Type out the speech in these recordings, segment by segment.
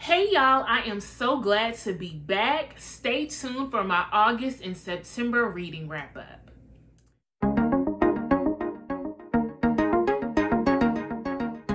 Hey y'all, I am so glad to be back. Stay tuned for my August and September reading wrap up.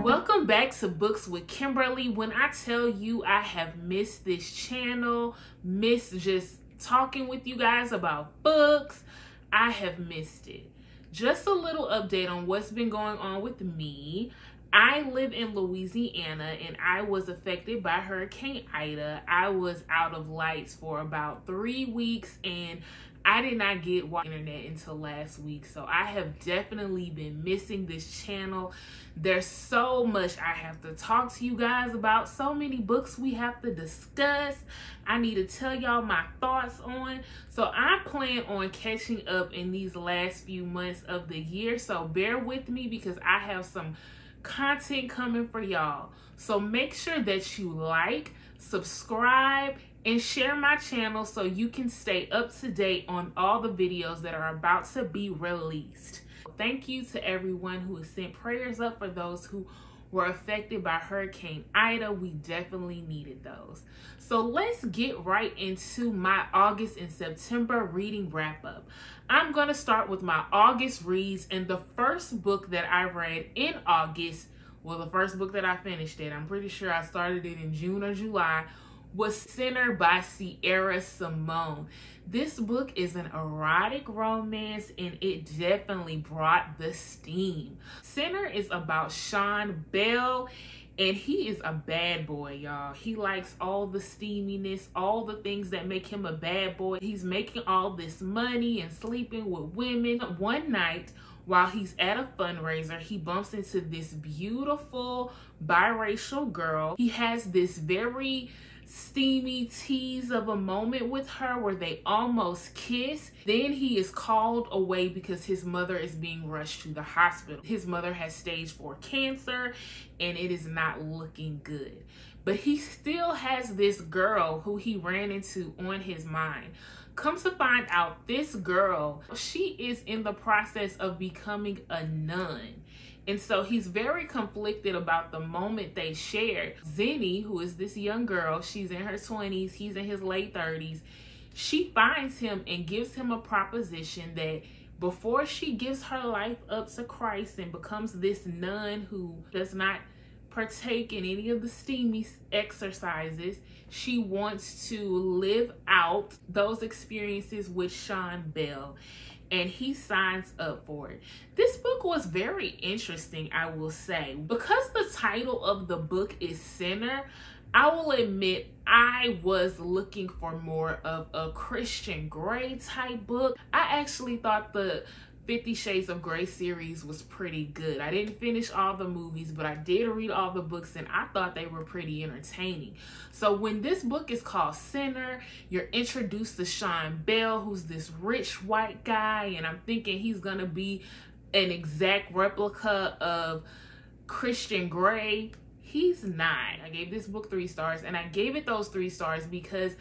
Welcome back to Books with Kimberly. When I tell you I have missed this channel, missed just talking with you guys about books, I have missed it. Just a little update on what's been going on with me. I live in Louisiana and I was affected by Hurricane Ida. I was out of lights for about 3 weeks and I did not get internet until last week. So I have definitely been missing this channel. There's so much I have to talk to you guys about. So many books we have to discuss. I need to tell y'all my thoughts on. So I plan on catching up in these last few months of the year. So bear with me because I have some content coming for y'all. So make sure that you like, subscribe, and share my channel so you can stay up to date on all the videos that are about to be released. Thank you to everyone who has sent prayers up for those who were affected by Hurricane Ida. We definitely needed those. So let's get right into my August and September reading wrap up. I'm going to start with my August reads, and the first book that I read in August, well, the first book that I finished it, I'm pretty sure I started it in June or July, was Sinner by Simone. This book is an erotic romance and it definitely brought the steam. Sinner is about Sean Bell and he is a bad boy, y'all. He likes all the steaminess, all the things that make him a bad boy. He's making all this money and sleeping with women. One night, while he's at a fundraiser, he bumps into this beautiful biracial girl. He has this very steamy tease of a moment with her where they almost kiss. Then he is called away because his mother is being rushed to the hospital. His mother has stage 4 cancer and it is not looking good. But he still has this girl who he ran into on his mind. Comes to find out, this girl, she is in the process of becoming a nun. And so he's very conflicted about the moment they shared. Zenny, who is this young girl, she's in her 20s, he's in his late 30s. She finds him and gives him a proposition that before she gives her life up to Christ and becomes this nun who does not partake in any of the steamy exercises, she wants to live out those experiences with Sean Bell. And he signs up for it. This book was very interesting, I will say. Because the title of the book is Sinner, I will admit I was looking for more of a Christian Grey type book. I actually thought the 50 Shades of Grey series was pretty good. I didn't finish all the movies, but I did read all the books and I thought they were pretty entertaining. So when this book is called Sinner, you're introduced to Sean Bell, who's this rich white guy, and I'm thinking he's gonna be an exact replica of Christian Grey. He's not. I gave this book 3 stars, and I gave it those 3 stars because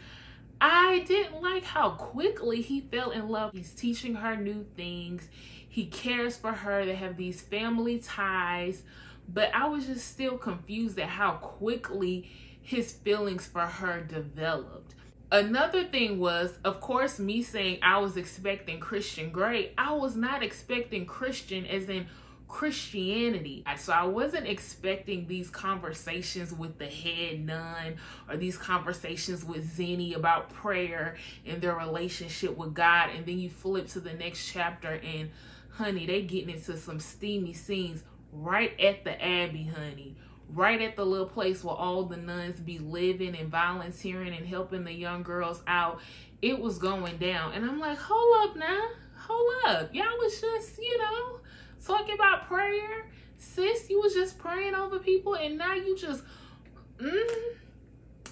I didn't like how quickly he fell in love. He's teaching her new things. He cares for her. They have these family ties. But I was just still confused at how quickly his feelings for her developed. Another thing was, of course, me saying I was expecting Christian Grey. I was not expecting Christian as in Christianity. So I wasn't expecting these conversations with the head nun or these conversations with Zenny about prayer and their relationship with God. And then you flip to the next chapter and honey, they getting into some steamy scenes right at the Abbey, honey. Right at the little place where all the nuns be living and volunteering and helping the young girls out. It was going down. And I'm like, hold up now. Hold up. Y'all was just, talking about prayer. Sis, you was just praying over people and now you just,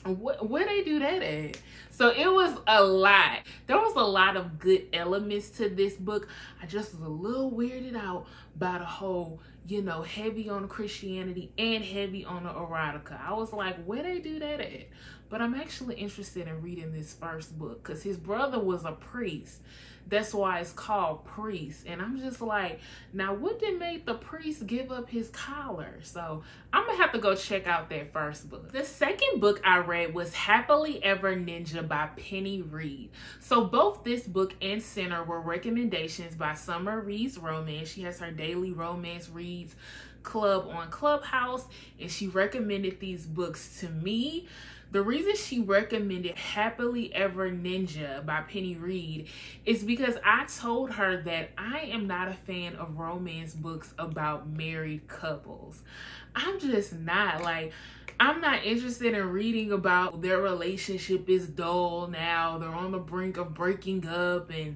where they do that at? So it was a lot. There was a lot of good elements to this book. I just was a little weirded out by the whole, you know, heavy on Christianity and heavy on the erotica. I was like, where they do that at? But I'm actually interested in reading this first book because his brother was a priest. That's why it's called Priest. And I'm just like, now what did make the priest give up his collar? So I'm gonna have to go check out that first book. The second book I read was Happily Ever Ninja by Penny Reid. So both this book and Sinner were recommendations by Summer Reads Romance. She has her daily romance reads club on Clubhouse, and she recommended these books to me. The reason she recommended Happily Ever Ninja by Penny Reid is because I told her that I am not a fan of romance books about married couples. I'm just not. Like, I'm not interested in reading about their relationship is dull now, they're on the brink of breaking up and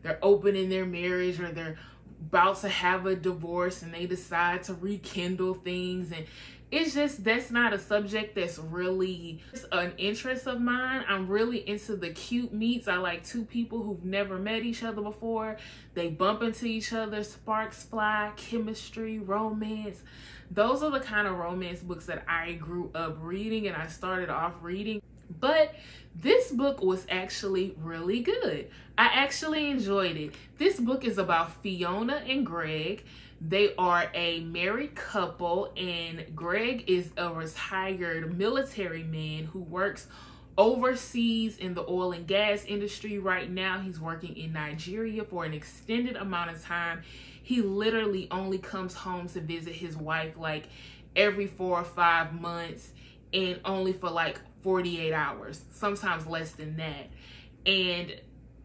they're opening their marriage, or they're about to have a divorce and they decide to rekindle things. And it's just, that's not a subject that's really an interest of mine. I'm really into the cute meets. I like two people who've never met each other before. They bump into each other, sparks fly, chemistry, romance. Those are the kind of romance books that I grew up reading and I started off reading. But this book was actually really good. I actually enjoyed it. This book is about Fiona and Greg. They are a married couple, and Greg is a retired military man who works overseas in the oil and gas industry right now. He's working in Nigeria for an extended amount of time. He literally only comes home to visit his wife like every 4 or 5 months, and only for like 48 hours, sometimes less than that. And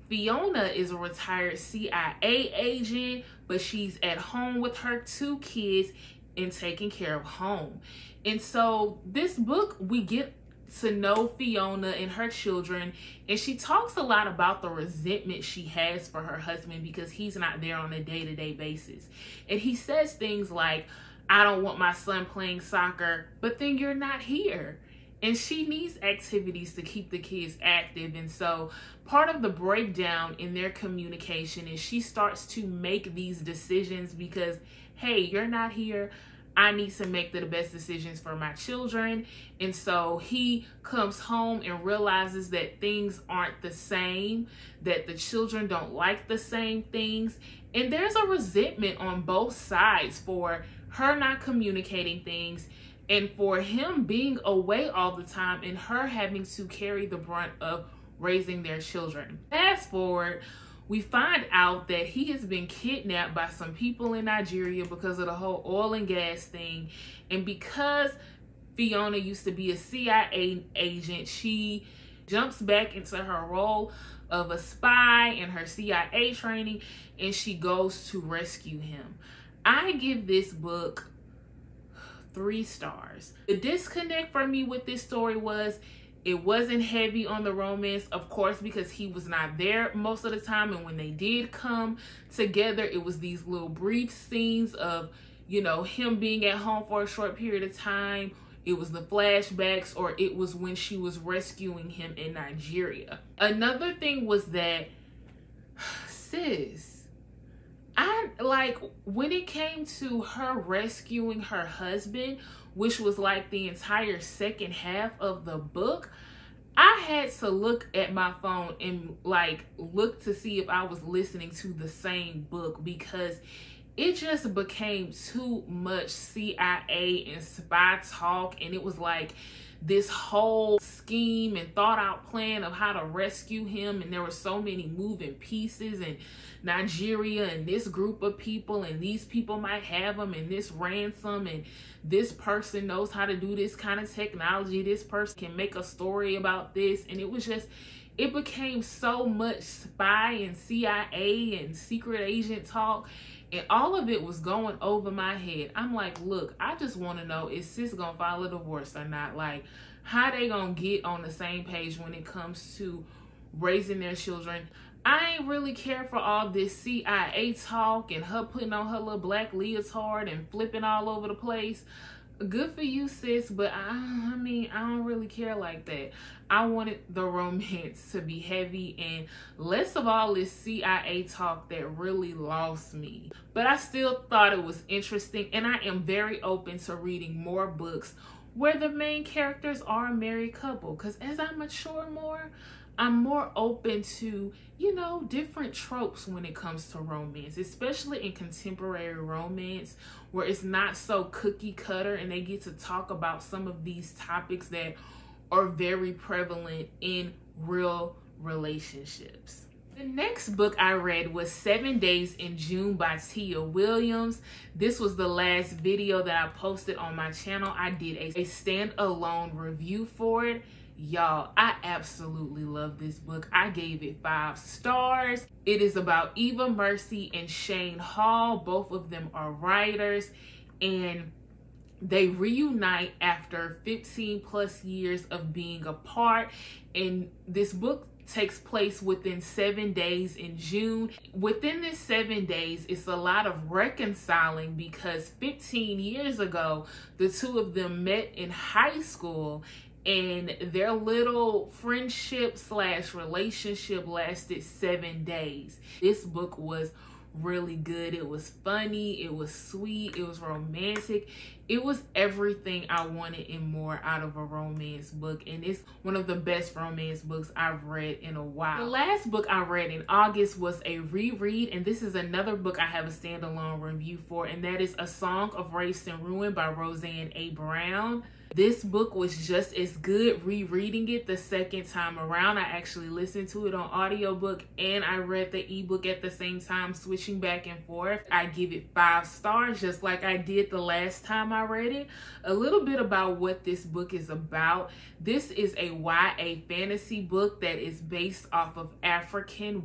Fiona is a retired CIA agent, but she's at home with her 2 kids and taking care of home. And so this book, we get to know Fiona and her children, and she talks a lot about the resentment she has for her husband because he's not there on a day-to-day basis. And he says things like, I don't want my son playing soccer, but then you're not here. And she needs activities to keep the kids active. And so part of the breakdown in their communication is she starts to make these decisions because, hey, you're not here. I need to make the best decisions for my children. And so he comes home and realizes that things aren't the same, that the children don't like the same things. And there's a resentment on both sides for her not communicating things, and for him being away all the time and her having to carry the brunt of raising their children. Fast forward, we find out that he has been kidnapped by some people in Nigeria because of the whole oil and gas thing. And because Fiona used to be a CIA agent, she jumps back into her role of a spy in her CIA training, and she goes to rescue him. I give this book 3 stars. The disconnect for me with this story was it wasn't heavy on the romance, of course, because he was not there most of the time. And when they did come together, it was these little brief scenes of, you know, him being at home for a short period of time. It was the flashbacks, or it was when she was rescuing him in Nigeria. Another thing was that, sis, I like when it came to her rescuing her husband, which was like the entire second half of the book, I had to look at my phone and like look to see if I was listening to the same book, because it just became too much CIA and spy talk. And it was like this whole scheme and thought out plan of how to rescue him. And there were so many moving pieces, and Nigeria and this group of people, and these people might have him, and this ransom, and this person knows how to do this kind of technology. This person can make a story about this. And it was just, it became so much spy and CIA and secret agent talk. And all of it was going over my head. I'm like, look, I just want to know, is sis gonna file a divorce or not? Like, how they gonna get on the same page when it comes to raising their children? I ain't really care for all this CIA talk and her putting on her little black leotard and flipping all over the place. Good for you, sis, but I mean, I don't really care like that. I wanted the romance to be heavy and less of all this CIA talk that really lost me. But I still thought it was interesting, and I am very open to reading more books where the main characters are a married couple, because as I mature more, I'm more open to, you know, different tropes when it comes to romance, especially in contemporary romance where it's not so cookie cutter and they get to talk about some of these topics that are very prevalent in real relationships. The next book I read was 7 Days in June by Tia Williams. This was the last video that I posted on my channel. I did a standalone review for it. Y'all, I absolutely love this book. I gave it 5 stars. It is about Eva Mercy and Shane Hall. Both of them are writers, and they reunite after 15 plus years of being apart. And this book takes place within 7 days in June. Within this 7 days, it's a lot of reconciling because 15 years ago, the two of them met in high school, and their little friendship / relationship lasted 7 days. This book was really good. It was funny, it was sweet, it was romantic. It was everything I wanted and more out of a romance book, and it's one of the best romance books I've read in a while. The last book I read in August was a reread, and this is another book I have a standalone review for, and that is A Song of Wraiths and Ruin by Roseanne A. Brown. This book was just as good rereading it the second time around. I actually listened to it on audiobook and I read the ebook at the same time, switching back and forth. I give it 5 stars, just like I did the last time I read it. A little bit about what this book is about. This is a YA fantasy book that is based off of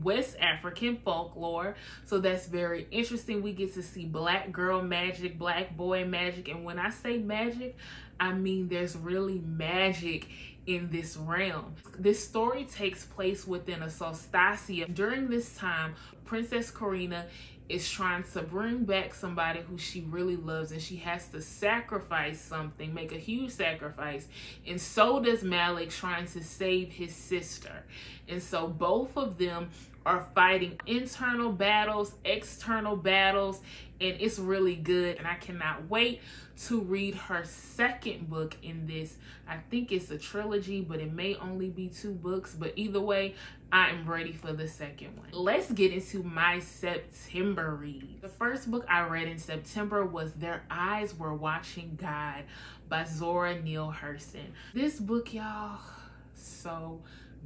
West African folklore. So that's very interesting. We get to see black girl magic, black boy magic. And when I say magic, I mean there's really magic in this realm. This story takes place within a solstice. During this time, Princess Katrina is trying to bring back somebody who she really loves, and she has to sacrifice something, make a huge sacrifice. And so does Malik, trying to save his sister. And so both of them are fighting internal battles, external battles, and it's really good. And I cannot wait to read her second book in this. I think it's a trilogy, but it may only be 2 books. But either way, I am ready for the second one. Let's get into my September read. The first book I read in September was Their Eyes Were Watching God by Zora Neale Hurston. This book, y'all, so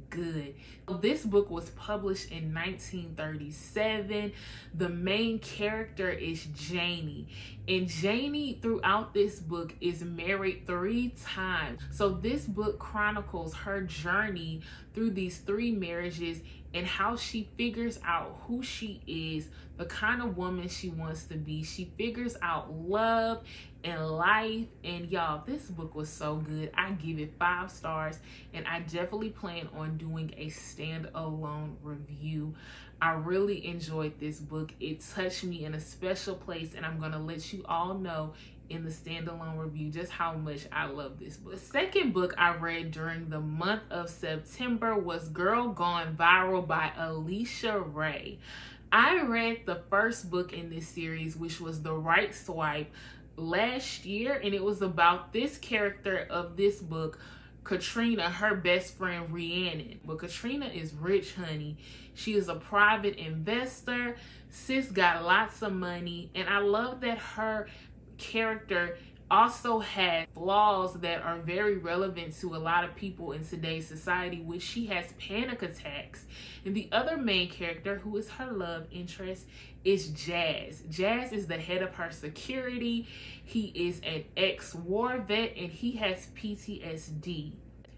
good. This book was published in 1937. The main character is Janie, and Janie throughout this book is married 3 times. So this book chronicles her journey through these 3 marriages and how she figures out who she is, the kind of woman she wants to be. She figures out love and life, and y'all, this book was so good. I give it 5 stars, and I definitely plan on doing a standalone review. I really enjoyed this book. It touched me in a special place, and I'm gonna let you all know in the standalone review just how much I love this book. The second book I read during the month of September was Girl Gone Viral by Alisha Ray. I read the first book in this series, which was The Right Swipe, last year, and it was about this character of this book, Katrina, her best friend Rhiannon. But Katrina is rich, honey. She is a private investor. Sis got lots of money, and I love that her character also had flaws that are very relevant to a lot of people in today's society, which she has panic attacks. And the other main character, who is her love interest, is Jazz. Jazz is the head of her security. He is an ex-war vet, and he has PTSD.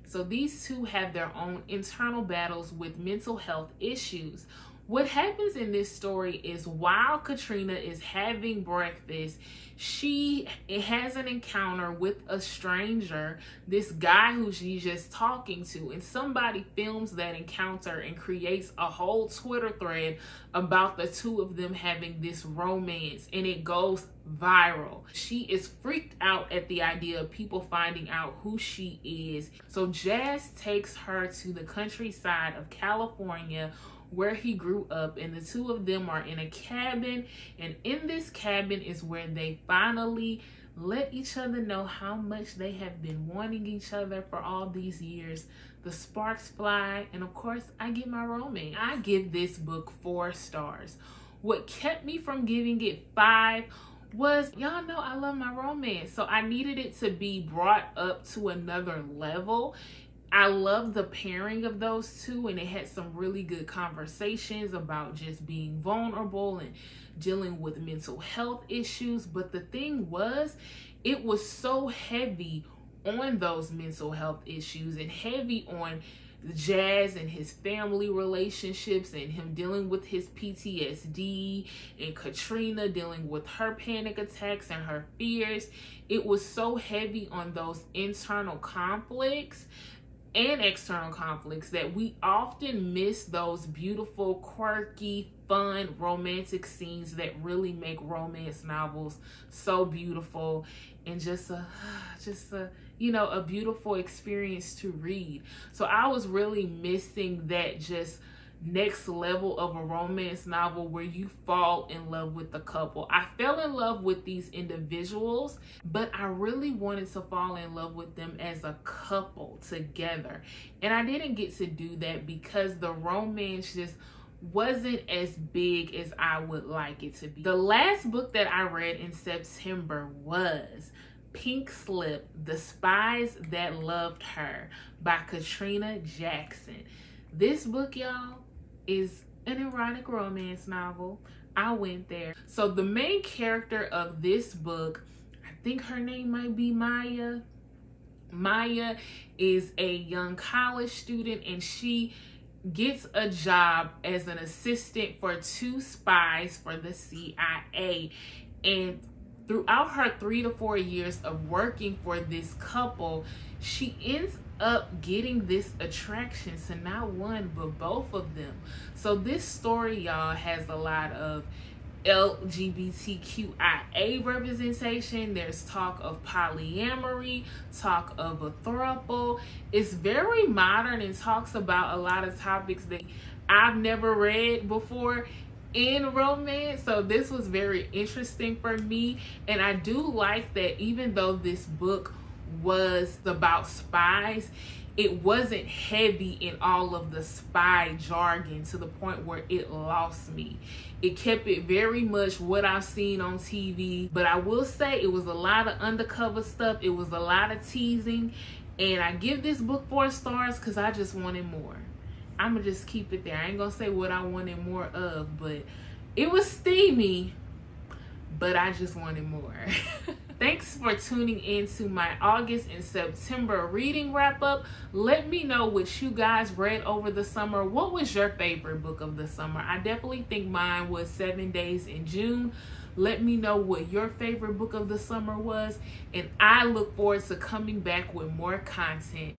So these two have their own internal battles with mental health issues. What happens in this story is while Katrina is having breakfast, she has an encounter with a stranger, this guy who she's just talking to, and somebody films that encounter and creates a whole Twitter thread about the two of them having this romance, and it goes viral. She is freaked out at the idea of people finding out who she is. So Jazz takes her to the countryside of California where he grew up, and the two of them are in a cabin, and in this cabin is where they finally let each other know how much they have been wanting each other for all these years. The sparks fly, and of course I get my romance. I give this book 4 stars. What kept me from giving it 5 was, y'all know I love my romance, so I needed it to be brought up to another level. I love the pairing of those two, and it had some really good conversations about just being vulnerable and dealing with mental health issues. But the thing was, it was so heavy on those mental health issues and heavy on Jazz and his family relationships and him dealing with his PTSD, and Katrina dealing with her panic attacks and her fears. It was so heavy on those internal conflicts and external conflicts that we often miss those beautiful, quirky, fun, romantic scenes that really make romance novels so beautiful and just a you know, a beautiful experience to read. So I was really missing that just next level of a romance novel where you fall in love with the couple. I fell in love with these individuals, but I really wanted to fall in love with them as a couple together. And I didn't get to do that because the romance just wasn't as big as I would like it to be. The last book that I read in September was Pink Slip: The Spies That Loved Her by Katrina Jackson. This book, y'all, is an erotic romance novel. I went there. So the main character of this book, I think her name might be Maya. Maya is a young college student, and she gets a job as an assistant for 2 spies for the CIA. And throughout her 3 to 4 years of working for this couple, she ends up getting this attraction to not one but both of them. So this story, y'all, has a lot of LGBTQIA representation. There's talk of polyamory, talk of a throuple. It's very modern and talks about a lot of topics that I've never read before in romance. So this was very interesting for me, and I do like that even though this book was about spies, it wasn't heavy in all of the spy jargon to the point where it lost me. It kept it very much what I've seen on TV, but I will say it was a lot of undercover stuff. It was a lot of teasing, and I give this book 4 stars because I just wanted more. I'm gonna just keep it there. I ain't gonna say what I wanted more of, but it was steamy, but I just wanted more. Thanks for tuning in to my August and September reading wrap up. Let me know what you guys read over the summer. What was your favorite book of the summer? I definitely think mine was 7 Days in June. Let me know what your favorite book of the summer was, and I look forward to coming back with more content.